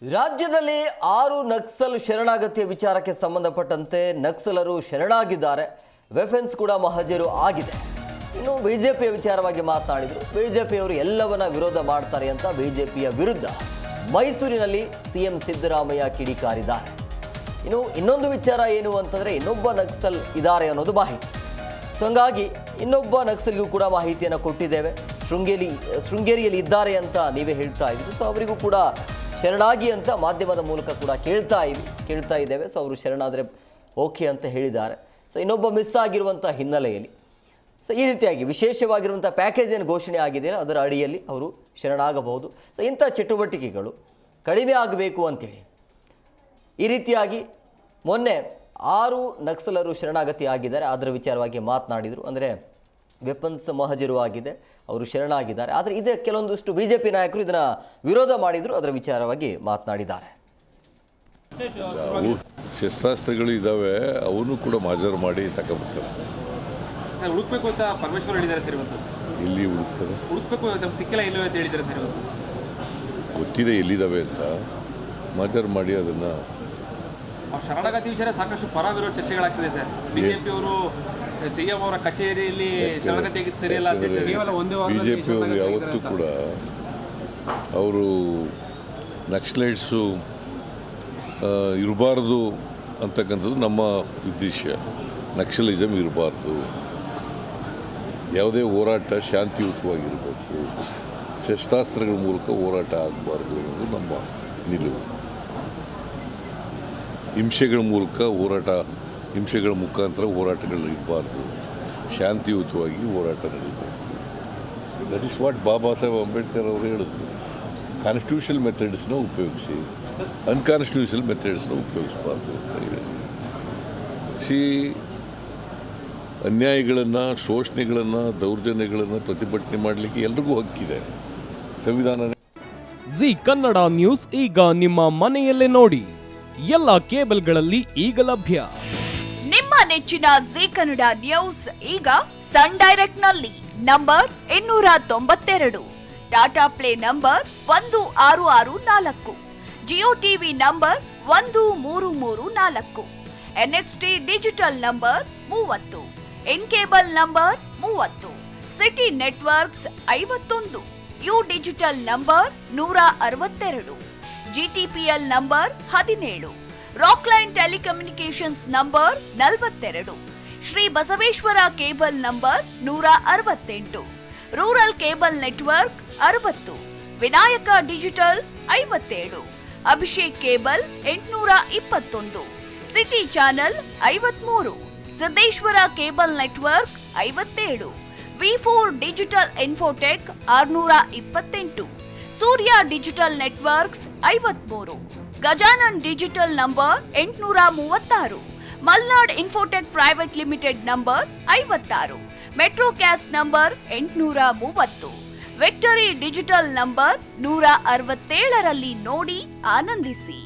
ರಾಜ್ಯದಲ್ಲಿ 6 ನಕ್ಸಲ್ ಶರಣಾಗತಿಯ ವಿಚಾರಕ್ಕೆ ಸಂಬಂಧಪಟ್ಟಂತೆ ನಕ್ಸಲರು ಶರಣಾಗಿದ್ದಾರೆ. ವೆಫನ್ಸ್ ಕೂಡ ಮಹಜರು ಆಗಿದೆ. ಇನ್ನು ಬಿಜೆಪಿಯ ವಿಚಾರವಾಗಿ ಮಾತನಾಡಿದರು. ಬಿಜೆಪಿಯವರು ಎಲ್ಲವನ್ನ ವಿರೋಧ ಮಾಡ್ತಾರೆ ಅಂತ ಬಿಜೆಪಿಯ ವಿರುದ್ಧ ಮೈಸೂರಿನಲ್ಲಿ ಸಿಎಂ ಸಿದ್ದರಾಮಯ್ಯ ಕಿಡಿಕಾರಿದ್ದಾರೆ. ಇನ್ನು ಇನ್ನೊಂದು ವಿಚಾರ ಏನು ಅಂತಂದರೆ ಇನ್ನೊಬ್ಬ ನಕ್ಸಲ್ ಇದ್ದಾರೆ ಅನ್ನೋದು ಮಾಹಿತಿ. ಸೊ ಹಂಗಾಗಿ ಇನ್ನೊಬ್ಬ ನಕ್ಸಲ್ಗೂ ಕೂಡ ಮಾಹಿತಿಯನ್ನು ಕೊಟ್ಟಿದ್ದೇವೆ. ಶೃಂಗೇರಿಯಲ್ಲಿ ಇದ್ದಾರೆ ಅಂತ ನೀವೇ ಹೇಳ್ತಾ ಇದ್ರು. ಸೊ ಅವರಿಗೂ ಕೂಡ ಶರಣಾಗಿ ಅಂತ ಮಾಧ್ಯಮದ ಮೂಲಕ ಕೂಡ ಕೇಳ್ತಾ ಇದ್ದೇವೆ. ಸೊ ಅವರು ಶರಣಾದರೆ ಓಕೆ ಅಂತ ಹೇಳಿದ್ದಾರೆ. ಸೊ ಇನ್ನೊಬ್ಬ ಮಿಸ್ ಆಗಿರುವಂಥ ಹಿನ್ನೆಲೆಯಲ್ಲಿ ಸೊ ಈ ರೀತಿಯಾಗಿ ವಿಶೇಷವಾಗಿರುವಂಥ ಪ್ಯಾಕೇಜ್ ಏನು ಘೋಷಣೆ ಆಗಿದೆಯಲ್ಲ ಅದರ ಅಡಿಯಲ್ಲಿ ಅವರು ಶರಣಾಗಬಹುದು. ಸೊ ಇಂಥ ಚಟುವಟಿಕೆಗಳು ಕಡಿಮೆ ಆಗಬೇಕು ಅಂತೇಳಿ ಈ ರೀತಿಯಾಗಿ ಮೊನ್ನೆ 6 ನಕ್ಸಲರು ಶರಣಾಗತಿ ಆಗಿದ್ದಾರೆ. ಅದರ ವಿಚಾರವಾಗಿ ಮಾತನಾಡಿದರು. ಅಂದರೆ ವೆಪನ್ಸ್ ಮಹಜರು ಆಗಿದೆ, ಅವರು ಶರಣಾಗಿದ್ದಾರೆ. ಆದರೆ ಇದೇ ಕೆಲವೊಂದಷ್ಟು ಬಿಜೆಪಿ ನಾಯಕರು ಇದನ್ನು ವಿರೋಧ ಮಾಡಿದರು. ಅದರ ವಿಚಾರವಾಗಿ ಮಾತನಾಡಿದ್ದಾರೆ. ಶಸ್ತ್ರಾಸ್ತ್ರಗಳು ಇದ್ದಾವೆ, ಅವನು ಕೂಡ ಮಹಜರು ಮಾಡಿ ತಗೊಂಡ್ಬರ್ತಾರೆ. ಹುಡುಕ್ಬೇಕು ಅಂತ ಪರಮೇಶ್ವರ್ ಹೇಳಿದ್ದಾರೆ ಸರ್. ಇವತ್ತು ಎಲ್ಲಿ ಹುಡುಕ್ತಾರೆ? ಹುಡುಕ್ಬೇಕು ನಮ್ಗೆ ಸಿಕ್ಕಿಲ್ಲ ಇಲ್ಲವೇ ಅಂತ ಹೇಳಿದ್ದಾರೆ ಸರ್. ಇವತ್ತು ಗೊತ್ತಿದೆ ಎಲ್ಲಿದ್ದಾವೆ ಅಂತ, ಮಹಜರು ಮಾಡಿ ಅದನ್ನು. ಶರಣಾಗತಿ ವಿಚಾರ ಸಾಕಷ್ಟು ಪರ ವಿರೋಧ ಚರ್ಚೆಗಳಾಗ್ತಿದೆ ಸರ್. ಬಿಜೆಪಿ ಅವರು ಸಿಎಂ ಅವರ ಕಚೇರಿಯಲ್ಲಿ ಶರಣಾಗತಿ ಆಗಿದ್ದು ಸರಿಯಲ್ಲ ಅಂತ ಬಿಜೆಪಿ ಅವರು ಯಾವತ್ತೂ ಕೂಡ ಅವರು ನಕ್ಸಲೈಟ್ಸು ಇರಬಾರ್ದು ಅಂತಕ್ಕಂಥದ್ದು ನಮ್ಮ ಉದ್ದೇಶ. ನಕ್ಸಲಿಸಮ್ ಇರಬಾರ್ದು, ಯಾವುದೇ ಹೋರಾಟ ಶಾಂತಿಯುತವಾಗಿರಬೇಕು, ಶಸ್ತ್ರಾಸ್ತ್ರಗಳ ಮೂಲಕ ಹೋರಾಟ ಆಗಬಾರ್ದು ಅನ್ನೋದು ನಮ್ಮ ನಿಲುವು. ಹಿಂಸೆಗಳ ಮುಖಾಂತರ ಹೋರಾಟಗಳು ಇರಬಾರ್ದು, ಶಾಂತಿಯುತವಾಗಿ ಹೋರಾಟ ನಡೀಬೇಕು. That is what Baba Saheb Ambedkar ಅವರು ಹೇಳಿದ್ರು. ಕಾನ್ಸ್ಟಿಟ್ಯೂಷನಲ್ ಮೆಥಡ್ಸ್ನ ಉಪಯೋಗಿಸಿ, ಅನ್ಕಾನ್ಸ್ಟಿಟ್ಯೂಷನಲ್ ಮೆಥಡ್ಸ್ನ ಉಪಯೋಗಿಸಬಾರ್ದು ಅಂತ ಹೇಳಿ. ಅನ್ಯಾಯಗಳನ್ನು, ಶೋಷಣೆಗಳನ್ನು, ದೌರ್ಜನ್ಯಗಳನ್ನು ಪ್ರತಿಭಟನೆ ಮಾಡಲಿಕ್ಕೆ ಎಲ್ರಿಗೂ ಹಕ್ಕಿದೆ. ಸಂವಿಧಾನ. ಜಿ ಕನ್ನಡ ನ್ಯೂಸ್ ಈಗ ನಿಮ್ಮ ಮನೆಯಲ್ಲೇ ನೋಡಿ. ಎಲ್ಲ ಕೇಬಲ್ಗಳಲ್ಲಿ ಈಗ ಲಭ್ಯ. ನಿಮ್ಮ ನೆಚ್ಚಿನ ಜಿ ಕನ್ನಡ ನ್ಯೂಸ್ ಈಗ ಸನ್ ಡೈರೆಕ್ಟ್ ನಲ್ಲಿ number 292, Tata Play number 1664, Jio TV number 1334, NXT digital number 30, In cable number 30, City networks 51, U digital number 162, GTPL number 17, Rockline telecommunications number 42, Shri Basaveshwara cable number 168, rural cable network 60, Vinayaka digital 57, Abhishek cable 821, City channel 53, Siddeshwara cable network 57, ವಿ4 digital infotech 628, Surya digital networks 53, Gajanan digital number 836, Malnad infotech private limited number 56, Metrocast number 830, victory digital number 167ರಲ್ಲಿ ನೋಡಿ ಆನಂದಿಸಿ.